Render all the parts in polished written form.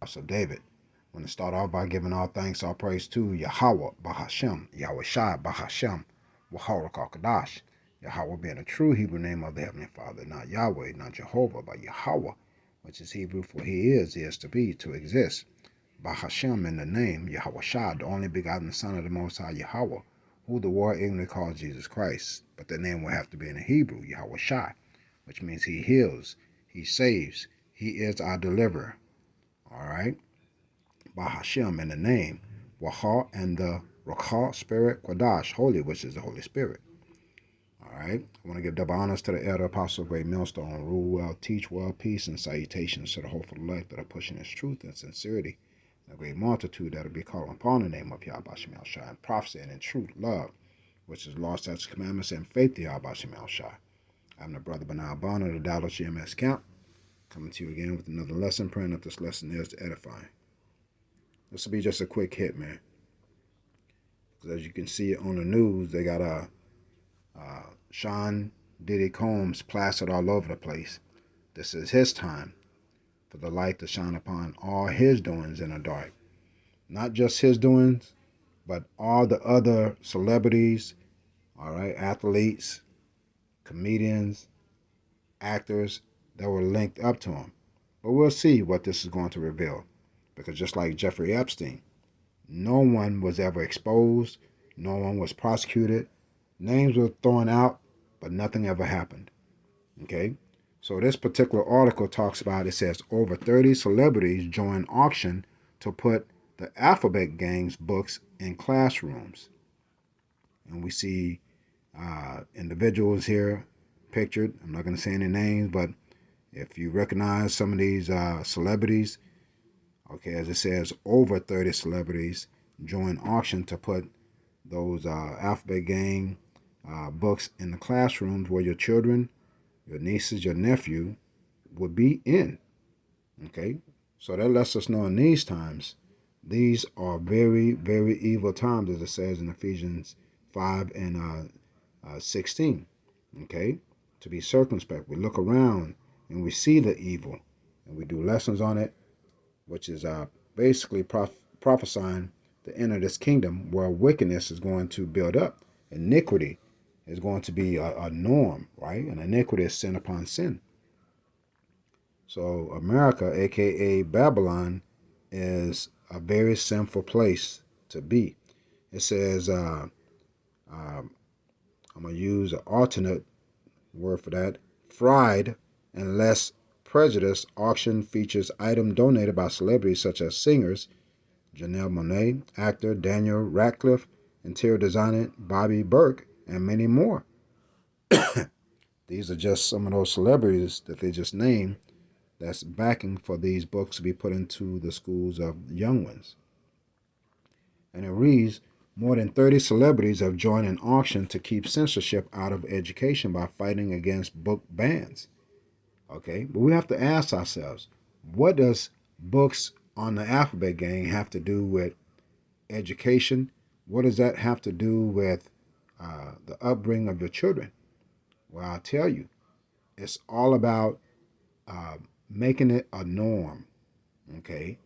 house of David. I want to start off by giving all thanks, all praise to Yahweh, Bahashem, Yahweh Shai, Bahashem, Wahara Kakadash. Yahweh being a true Hebrew name of the Heavenly Father, not Yahweh, not Jehovah, but Yahweh, which is Hebrew for He is to be, to exist. Bahashem in the name, Yahweh Shai, the only begotten Son of the Most High Yahweh, who the world ignorantly calls Jesus Christ. But the name will have to be in the Hebrew, Yahweh Shai, which means He heals, He saves, He is our deliverer. All right? Bahashem in the name, Waha and the Rakha Spirit, Quadash, Holy, which is the Holy Spirit. All right? I want to give double honors to the elder apostle, great millstone, rule well, teach well, peace, and salutations to the hopeful elect that are pushing His truth and sincerity. A great multitude that will be calling upon the name of Yahweh Shemel Shai and prophecy and in truth, love, which is law, statutes, commandments, and faith to Yahweh Shemel Shai. I'm the brother Benal Bonner of the Dallas GMS camp, coming to you again with another lesson, praying that this lesson is to edify. This will be just a quick hit, man. Because as you can see on the news, they got Sean Diddy Combs plastered all over the place. This is his time for the light to shine upon all his doings in the dark. Not just his doings, but all the other celebrities, all right, athletes, comedians, actors that were linked up to him. But we'll see what this is going to reveal. Because just like Jeffrey Epstein, no one was ever exposed, no one was prosecuted, names were thrown out, but nothing ever happened. Okay? So this particular article talks about, it says, over 30 celebrities join auction to put the Alphabet Gang's books in classrooms. And we see individuals here pictured. I'm not going to say any names, but if you recognize some of these celebrities, okay, as it says, over 30 celebrities join auction to put those Alphabet Gang books in the classrooms where your children, your nieces, your nephew would be in. Okay? So that lets us know in these times, these are very, very evil times, as it says in Ephesians 5 and 16. Okay? To be circumspect. We look around and we see the evil and we do lessons on it, which is basically prophesying the end of this kingdom where wickedness is going to build up. Iniquity is going to be a norm, right? And iniquity is sin upon sin. So America, a.k.a. Babylon, is a very sinful place to be. It says, I'm going to use an alternate word for that, fried and less prejudice auction features items donated by celebrities such as singers Janelle Monáe, actor Daniel Radcliffe, interior designer Bobby Burke, and many more. These are just some of those celebrities that they just named that's backing for these books to be put into the schools of young ones. And it reads, more than 30 celebrities have joined an auction to keep censorship out of education by fighting against book bans. Okay, but we have to ask ourselves, what does books on the Alphabet Gang have to do with education? What does that have to do with the upbringing of your children? Well, I'll tell you, it's all about making it a norm, okay?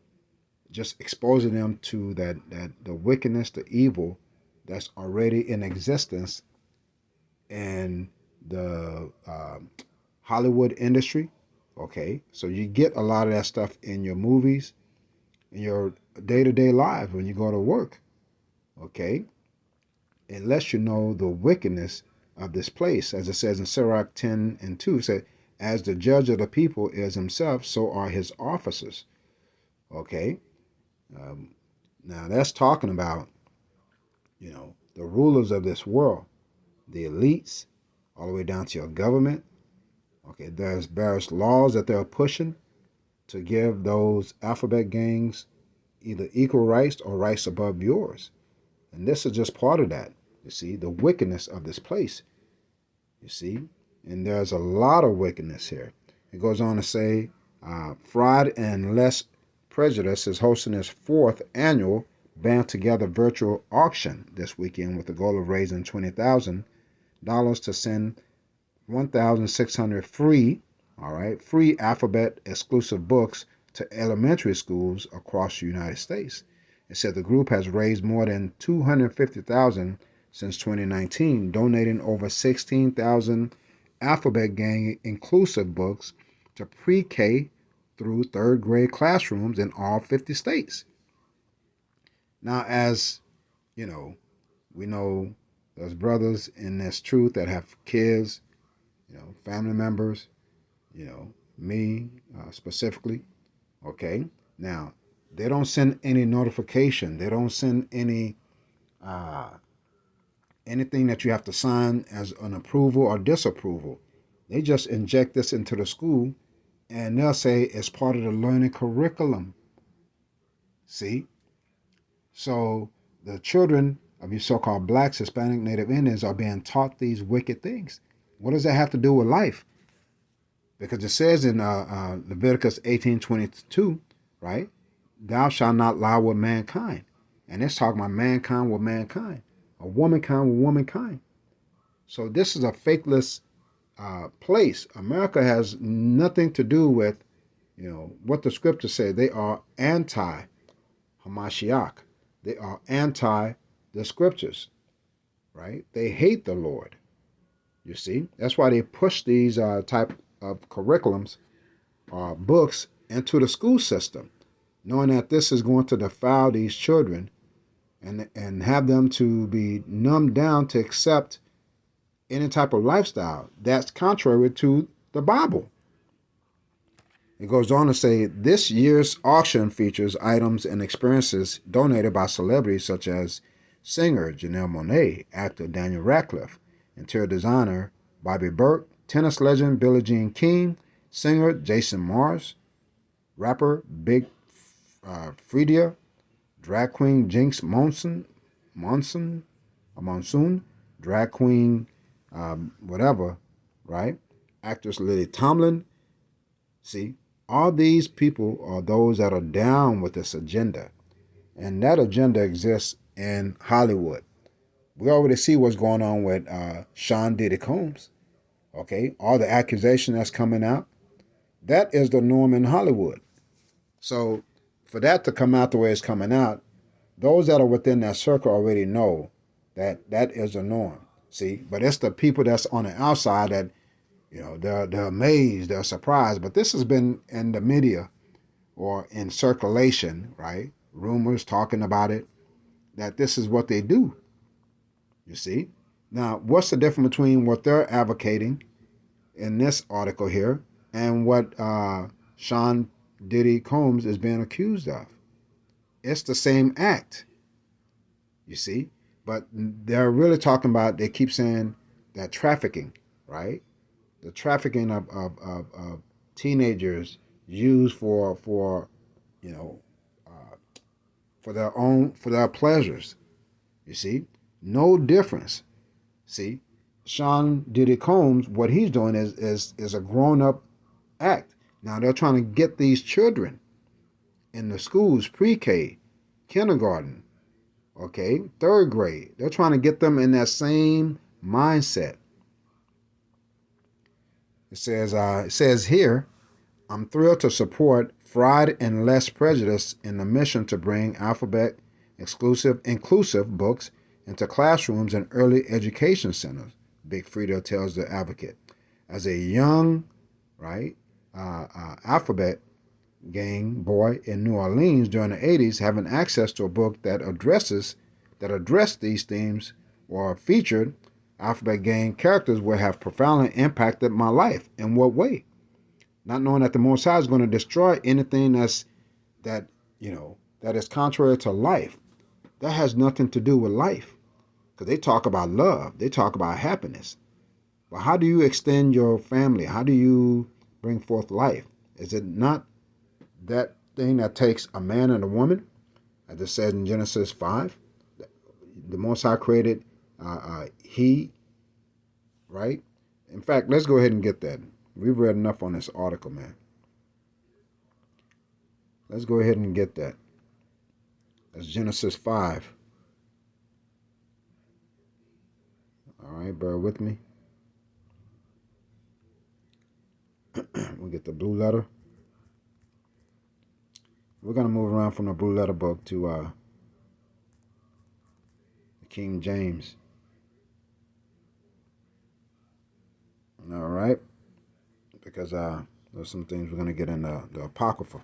Just exposing them to that the wickedness, the evil that's already in existence in the Hollywood industry, okay? So you get a lot of that stuff in your movies, in your day-to-day lives when you go to work, okay? It lets you know the wickedness of this place. As it says in Sirach 10 and 2, it said, as the judge of the people is himself, so are his officers, okay? Now that's talking about, the rulers of this world, the elites, all the way down to your government. Okay, there's various laws that they're pushing to give those alphabet gangs either equal rights or rights above yours. And this is just part of that. You see, the wickedness of this place. You see, and there's a lot of wickedness here. It goes on to say, Fraud and Less Prejudice is hosting its 4th annual Band Together virtual auction this weekend with the goal of raising $20,000 to send 1,600 free alphabet exclusive books to elementary schools across the United States. It said the group has raised more than 250,000 since 2019, donating over 16,000 Alphabet Gang inclusive books to pre-K through third grade classrooms in all 50 states. Now, as you know, we know there's brothers in this truth that have kids, family members, me specifically. Okay. Now, they don't send any notification. They don't send uh, anything that you have to sign as an approval or disapproval. They just inject this into the school and they'll say it's part of the learning curriculum. See? So the children of you so called blacks, Hispanic, Native Indians are being taught these wicked things. What does that have to do with life? Because it says in Leviticus 18:22, right? Thou shalt not lie with mankind. And it's talking about mankind with mankind, a womankind with womankind. So this is a fakeless place. America has nothing to do with, what the scriptures say. They are anti-Hamashiach. They are anti the scriptures, right? They hate the Lord. You see, that's why they push these type of curriculums or books into the school system, knowing that this is going to defile these children and have them to be numbed down to accept any type of lifestyle that's contrary to the Bible. It goes on to say this year's auction features items and experiences donated by celebrities such as singer Janelle Monáe, actor Daniel Radcliffe, interior designer Bobby Burke, tennis legend Billie Jean King, singer Jason Mars, rapper Big Freedia, drag queen Jinx Monsoon, drag queen whatever, right? Actress Lily Tomlin. See, all these people are those that are down with this agenda. And that agenda exists in Hollywood. We already see what's going on with Sean Diddy Combs. Okay, all the accusation that's coming out, that is the norm in Hollywood. So for that to come out the way it's coming out, those that are within that circle already know that that is the norm. See, but it's the people that's on the outside that, they're amazed, they're surprised. But this has been in the media or in circulation, right? Rumors talking about it, that this is what they do. You see? Now, what's the difference between what they're advocating in this article here and what Sean Diddy Combs is being accused of? It's the same act, you see? But they're really talking about, they keep saying that trafficking, right? The trafficking of teenagers used for you know, for their pleasures, you see? No difference. See, Sean Diddy Combs, what he's doing is a grown up act. Now they're trying to get these children in the schools, pre-K, kindergarten, okay, third grade. They're trying to get them in that same mindset. It says here, I'm thrilled to support Fried and Less Prejudice in the mission to bring alphabet inclusive books into classrooms and early education centers, Big Frida tells the Advocate. As a young, right, alphabet gang boy in New Orleans during the 80s, having access to a book that addressed these themes or featured alphabet gang characters would have profoundly impacted my life. In what way? Not knowing that the Most High is going to destroy anything that that is contrary to life. That has nothing to do with life. Because they talk about love, they talk about happiness. But how do you extend your family? How do you bring forth life? Is it not that thing that takes a man and a woman, as it said in Genesis 5? The Most High created he, right? In fact, let's go ahead and get that. We've read enough on this article, man. Let's go ahead and get that. That's Genesis 5. All right, bear with me. We get the blue letter. We're going to move around from the Blue Letter Book to King James. All right, because there's some things we're going to get in the Apocrypha.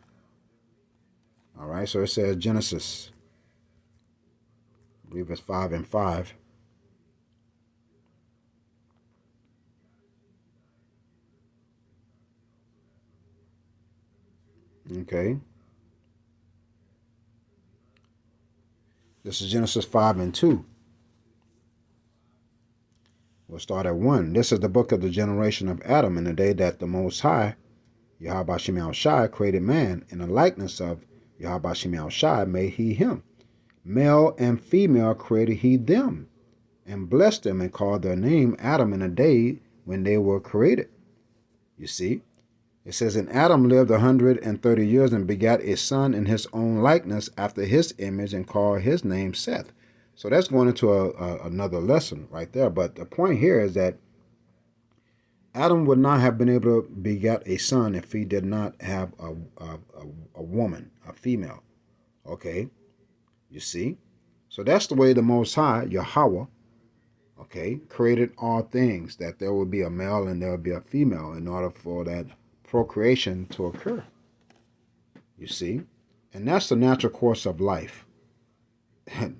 All right, so it says Genesis, I believe it's 5:5. Okay, this is Genesis 5:2. We'll start at 1. This is the book of the generation of Adam in the day that the Most High, Yahweh Shem Shai, created man. In the likeness of Yahweh Shem Shai made he him. Male and female created he them, and blessed them and called their name Adam in the day when they were created. You see? It says, and Adam lived 130 years and begat a son in his own likeness after his image and called his name Seth. So that's going into another lesson right there. But the point here is that Adam would not have been able to beget a son if he did not have a woman, a female. Okay? You see? So that's the way the Most High, Yahweh, okay, created all things, that there would be a male and there would be a female in order for that procreation to occur. You see? And that's the natural course of life.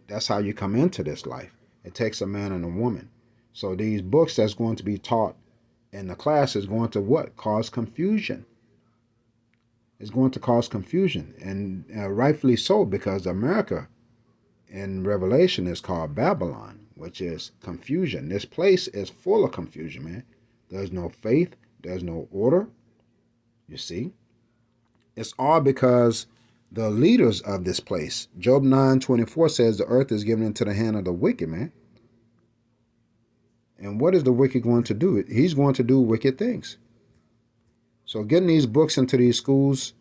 That's how you come into this life. It takes a man and a woman. So these books that's going to be taught in the class is going to what? Cause confusion. It's going to cause confusion. And rightfully so, because America in Revelation is called Babylon, which is confusion. This place is full of confusion, man. There's no faith. There's no order. You see? It's all because the leaders of this place. Job 9:24 says the earth is given into the hand of the wicked, man. And what is the wicked going to do? He's going to do wicked things. So getting these books into these schools,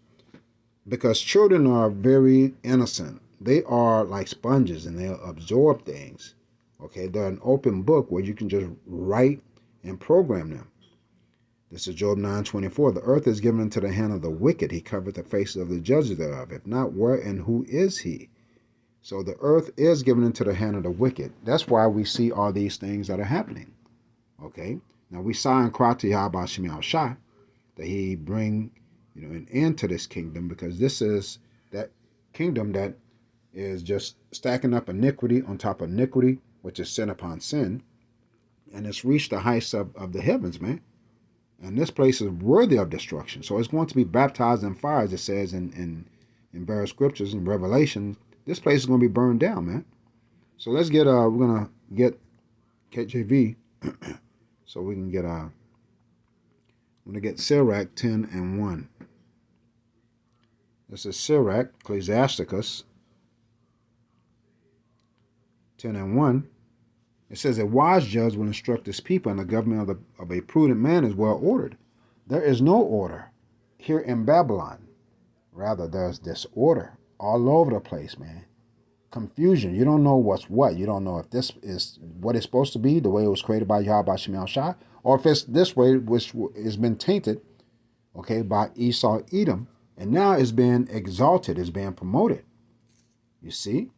because children are very innocent. They are like sponges and they'll absorb things. Okay, they're an open book where you can just write and program them. This is Job 9:24. The earth is given into the hand of the wicked. He covered the faces of the judges thereof. If not, where and who is he? So the earth is given into the hand of the wicked. That's why we see all these things that are happening. Okay? Now we sigh and cry to Yahweh Shem Shai that he bring, an end to this kingdom, because this is that kingdom that is just stacking up iniquity on top of iniquity, which is sin upon sin. And it's reached the heights of the heavens, man. And this place is worthy of destruction. So it's going to be baptized in fire, as it says in various scriptures and Revelation. This place is going to be burned down, man. So let's get we're gonna get KJV so we can get I'm gonna get Sirach 10:1. This is Sirach, Ecclesiasticus 10:1. It says, a wise judge will instruct his people, and the government of a prudent man is well ordered. There is no order here in Babylon. Rather, there's disorder all over the place, man. Confusion. You don't know what's what. You don't know if this is what it's supposed to be, the way it was created by Yahweh Shem Shai, or if it's this way, which has been tainted, okay, by Esau Edom, and now it's being exalted, it's being promoted. You see?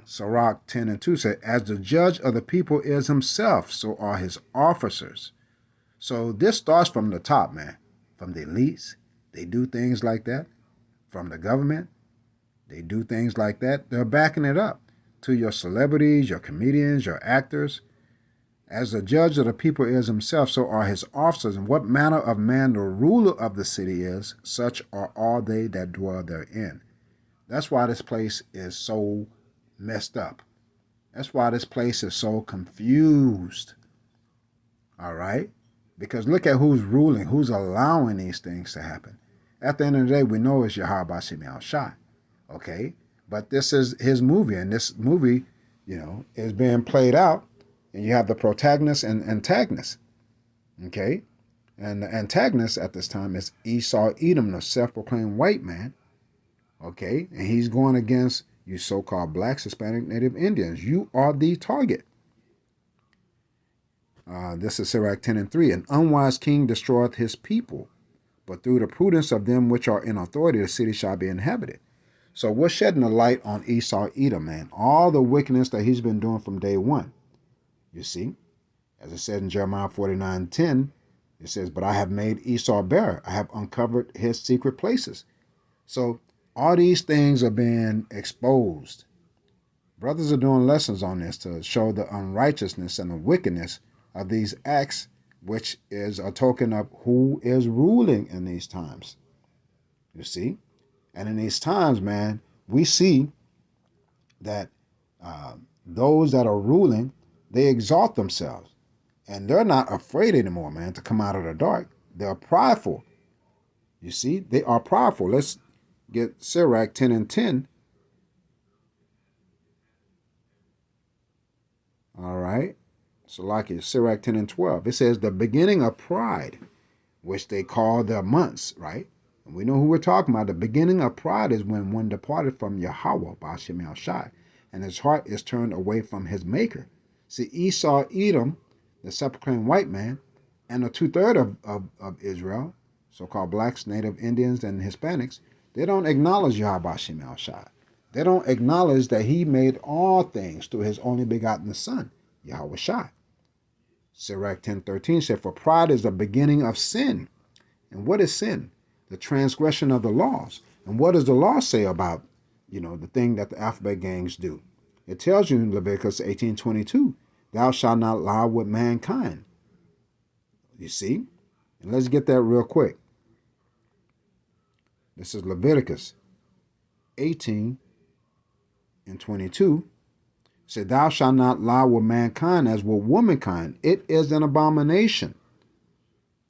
Sirach 10:2 said, as the judge of the people is himself, so are his officers. So this starts from the top, man. From the elites, they do things like that. From the government, they do things like that. They're backing it up. To your celebrities, your comedians, your actors. As the judge of the people is himself, so are his officers. And what manner of man the ruler of the city is, such are all they that dwell therein. That's why this place is so messed up. That's why this place is so confused. All right? Because look at who's ruling, who's allowing these things to happen. At the end of the day, we know it's Yahweh Shem Shai. Okay? But this is his movie, and this movie, is being played out, and you have the protagonist and antagonist. Okay? And the antagonist at this time is Esau Edom, the self-proclaimed white man. Okay? And he's going against you so-called blacks, Hispanic, Native Indians. You are the target. This is Sirach 10:3. An unwise king destroyeth his people, but through the prudence of them which are in authority, the city shall be inhabited. So we're shedding a light on Esau Edom, man. All the wickedness that he's been doing from day one. You see, as it says in Jeremiah 49:10, it says, but I have made Esau bare. I have uncovered his secret places. So all these things are being exposed. Brothers are doing lessons on this to show the unrighteousness and the wickedness of these acts, which is a token of who is ruling in these times. You see? And in these times, man, we see that those that are ruling, they exalt themselves. And they're not afraid anymore, man, to come out of the dark. They're prideful. You see? They are prideful. Let's get Sirach 10:10. All right. So like it, Sirach 10:12. It says, the beginning of pride, which they call their months, right? And we know who we're talking about. The beginning of pride is when one departed from Yahweh, Ba'ashem Shai, and his heart is turned away from his maker. See, Esau, Edom, the sepulchral white man, and the two-thirds of Israel, so-called blacks, native Indians, and Hispanics, they don't acknowledge Yahweh Ba'ashem Shai. They don't acknowledge that he made all things through his only begotten Son, Yahweh Shai. Sirach 10:13 said, for pride is the beginning of sin. And what is sin? The transgression of the laws. And what does the law say about, the thing that the alphabet gangs do? It tells you in Leviticus 18:22, thou shalt not lie with mankind. You see? And let's get that real quick. This is Leviticus 18:22. Said, thou shalt not lie with mankind as with womankind. It is an abomination.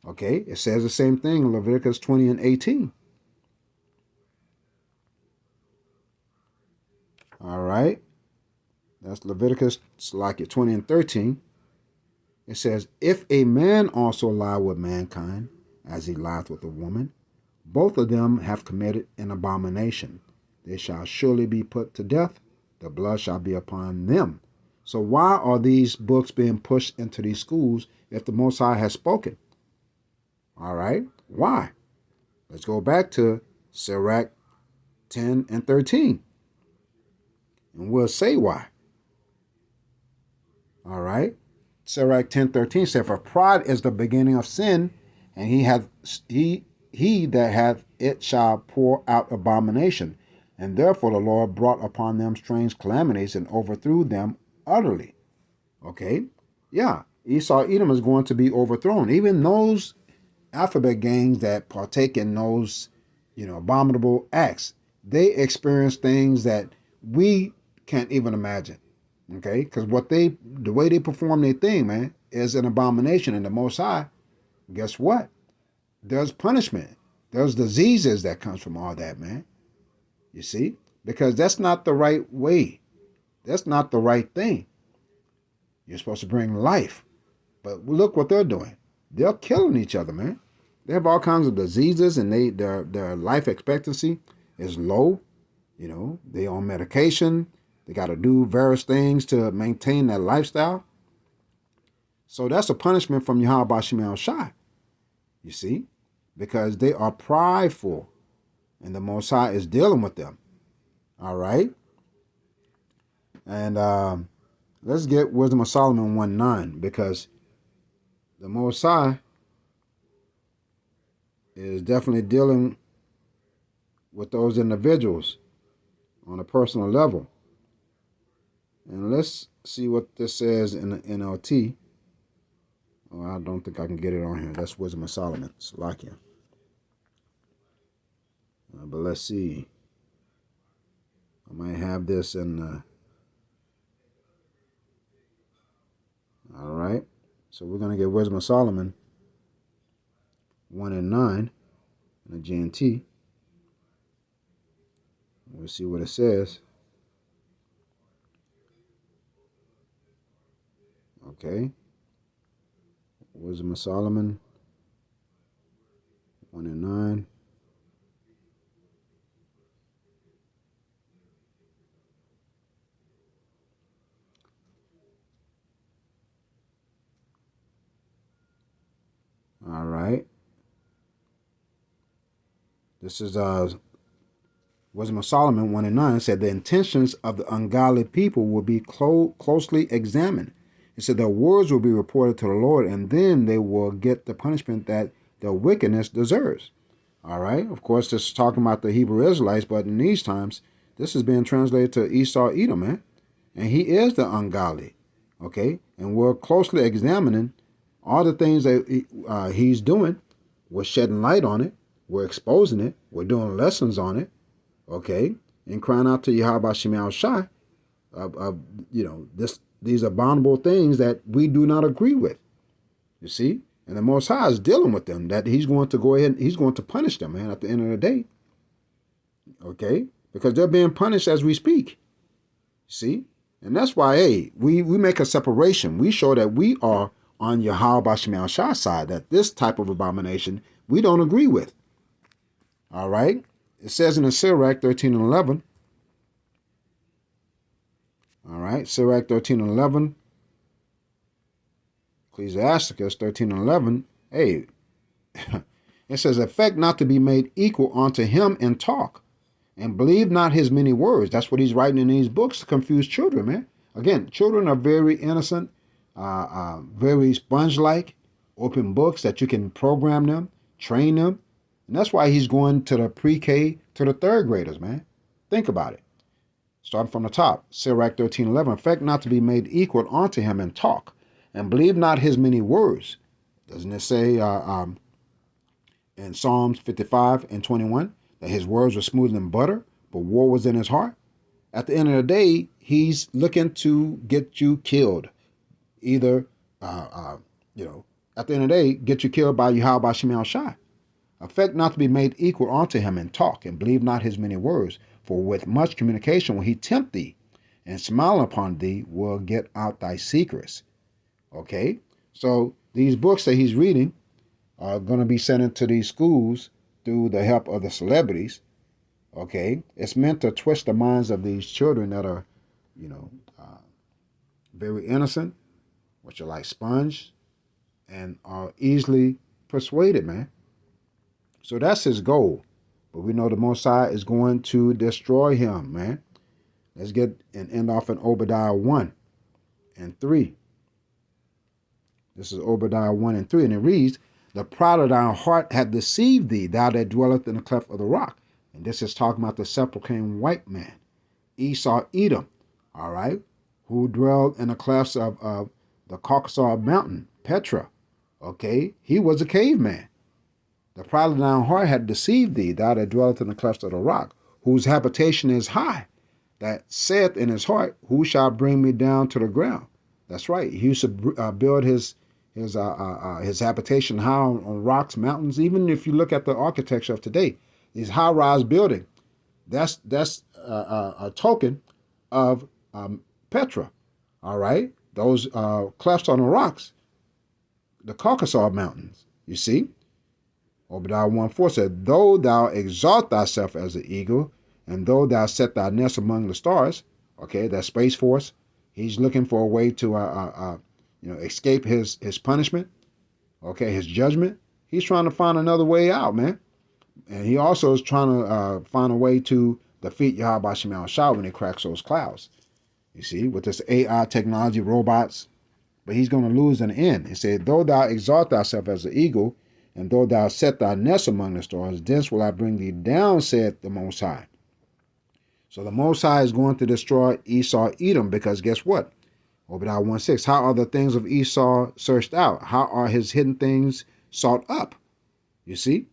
Okay, it says the same thing in Leviticus 20:18. All right, that's Leviticus, like it 20:13. It says, if a man also lie with mankind, as he lieth with a woman, both of them have committed an abomination. They shall surely be put to death. The blood shall be upon them. So why are these books being pushed into these schools if the Most High has spoken? All right, why? Let's go back to Sirach 10:13. And we'll say why. All right. Sirach 10:13 said, for pride is the beginning of sin, and he that hath it shall pour out abomination. And therefore the Lord brought upon them strange calamities and overthrew them utterly. Okay? Yeah. Esau Edom is going to be overthrown. Even those alphabet gangs that partake in those, abominable acts, they experience things that we can't even imagine. Okay? Because the way they perform their thing, man, is an abomination. And the Most High, guess what? There's punishment. There's diseases that comes from all that, man. You see? Because that's not the right way. That's not the right thing. You're supposed to bring life. But look what they're doing. They're killing each other, man. They have all kinds of diseases, and their life expectancy is low. They on medication. They got to do various things to maintain their lifestyle. So that's a punishment from Yahweh Ba'ashem Shai. You see? Because they are prideful, and the Most High is dealing with them. All right? And let's get Wisdom of Solomon 1:9, because the Most High is definitely dealing with those individuals on a personal level. And let's see what this says in the NLT. Oh, I don't think I can get it on here. That's Wisdom of Solomon. Salakia. But let's see. I might have this in. All right. So we're going to get Wisdom of Solomon 1:9 in the GNT. We'll see what it says. Okay. Wisdom of Solomon 1:9. All right. This is Wisdom of Solomon 1 and 9 said the intentions of the ungodly people will be closely examined. It said their words will be reported to the Lord, and then they will get the punishment that their wickedness deserves. All right. Of course, this is talking about the Hebrew Israelites, but in these times, this is being translated to Esau, Edom, man. And he is the ungodly. Okay. And we're closely examining all the things that he's doing. We're shedding light on it. We're exposing it. We're doing lessons on it. Okay, and crying out to Yahweh Shemel Shai of these abominable things that we do not agree with. You see, and the Most High is dealing with them. That He's going to go ahead. He's going to punish them, man. At the end of the day, okay, because they're being punished as we speak. See, and that's why, hey, we make a separation. We show that we are on Yahweh Shemel Shai's side. That this type of abomination we don't agree with. All right. It says in the Sirach 13 and 11. All right, Sirach 13 and 11. Ecclesiasticus 13 and 11. Hey, it says, affect not to be made equal unto him in talk, and believe not his many words. That's what he's writing in these books to confuse children, man. Again, children are very innocent, very sponge-like, open books that you can program them, train them. And that's why he's going to the pre-K to the third graders, man. Think about it. Starting from the top, Sirach 13:11. Affect not to be made equal unto him in talk, and believe not his many words. Doesn't it say in Psalms 55 and 21 that his words were smoother than butter, but war was in his heart? At the end of the day, he's looking to get you killed. Either, at the end of the day, get you killed by Yahweh Shemel Shai. Affect not to be made equal unto him in talk, and believe not his many words. For with much communication will he tempt thee, and smiling upon thee will get out thy secrets. Okay? So these books that he's reading are going to be sent into these schools through the help of the celebrities. Okay? It's meant to twist the minds of these children that are, very innocent, which are like sponge, and are easily persuaded, man. So that's his goal. But we know the Most High is going to destroy him, man. Let's get and end off in Obadiah 1 and 3. This is Obadiah 1 and 3. And it reads, the pride of thy heart hath deceived thee, thou that dwelleth in the cleft of the rock. And this is talking about the sepulchral white man, Esau, Edom, all right, who dwelled in the clefts of the Caucasus mountain, Petra. Okay, he was a caveman. The pride of thine heart had deceived thee, thou that dwelleth in the clefts of the rock, whose habitation is high, that saith in his heart, who shall bring me down to the ground? That's right. He used to build his habitation high on rocks, mountains. Even if you look at the architecture of today, these high-rise buildings, that's a token of Petra. All right, those clefts on the rocks, the Caucasus mountains. You see. Obadiah 1:4 said, though thou exalt thyself as an eagle, and though thou set thy nest among the stars, okay, that Space Force, he's looking for a way to escape his punishment, okay, his judgment. He's trying to find another way out, man. And he also is trying to find a way to defeat Yahweh Shemel Shai when he cracks those clouds. You see, with this AI technology, robots, but he's going to lose in the end. He said, though thou exalt thyself as an eagle, and though thou set thy nest among the stars, thence will I bring thee down, saith the Most High. So the Most High is going to destroy Esau, Edom, because guess what? Obadiah 1:6. How are the things of Esau searched out? How are his hidden things sought up? You see?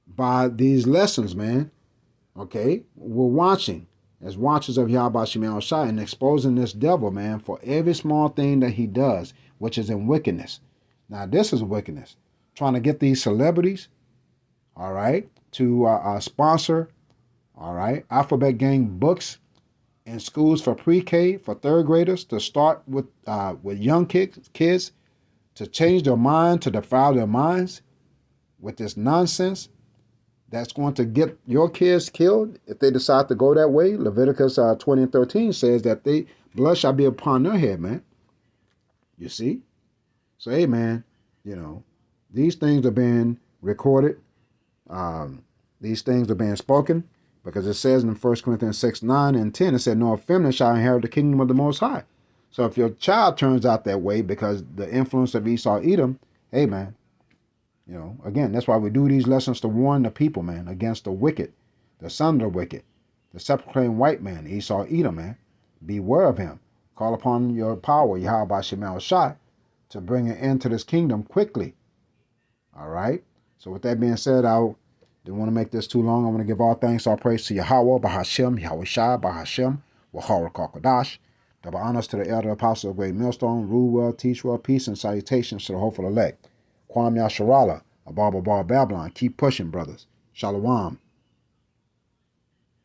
By these lessons, man. Okay? We're watching as watchers of Yahweh Shemel Shai and exposing this devil, man, for every small thing that he does, which is in wickedness. Now, this is wickedness. Trying to get these celebrities, all right, to sponsor, all right, Alphabet Gang books in schools for pre-K, for third graders, to start with young kids, to change their mind, to defile their minds with this nonsense that's going to get your kids killed if they decide to go that way. Leviticus 20 and 13 says that blood shall be upon their head, man. You see? So, hey, man, these things are being recorded. These things are being spoken because it says in 1 Corinthians 6:9 and 10, it said, "No effeminate shall inherit the kingdom of the Most High." So if your child turns out that way because the influence of Esau Edom, hey man, again, that's why we do these lessons to warn the people, man, against the wicked, the son of the wicked, the self-proclaimed white man, Esau Edom, man. Beware of him. Call upon your power, Yahweh Shemal Shai, to bring an end to this kingdom quickly. All right? So with that being said, I didn't want to make this too long. I want to give all thanks, all praise to Yahweh, Bahashem, Yahweh Shai, Bahashem, Wahara Kakadash. Double honors to the elder apostle of Great Millstone. Rule well, teach well, peace and salutations to the hopeful elect. Kwam Yasharala, a Bar Babylon. Keep pushing, brothers. Shalom.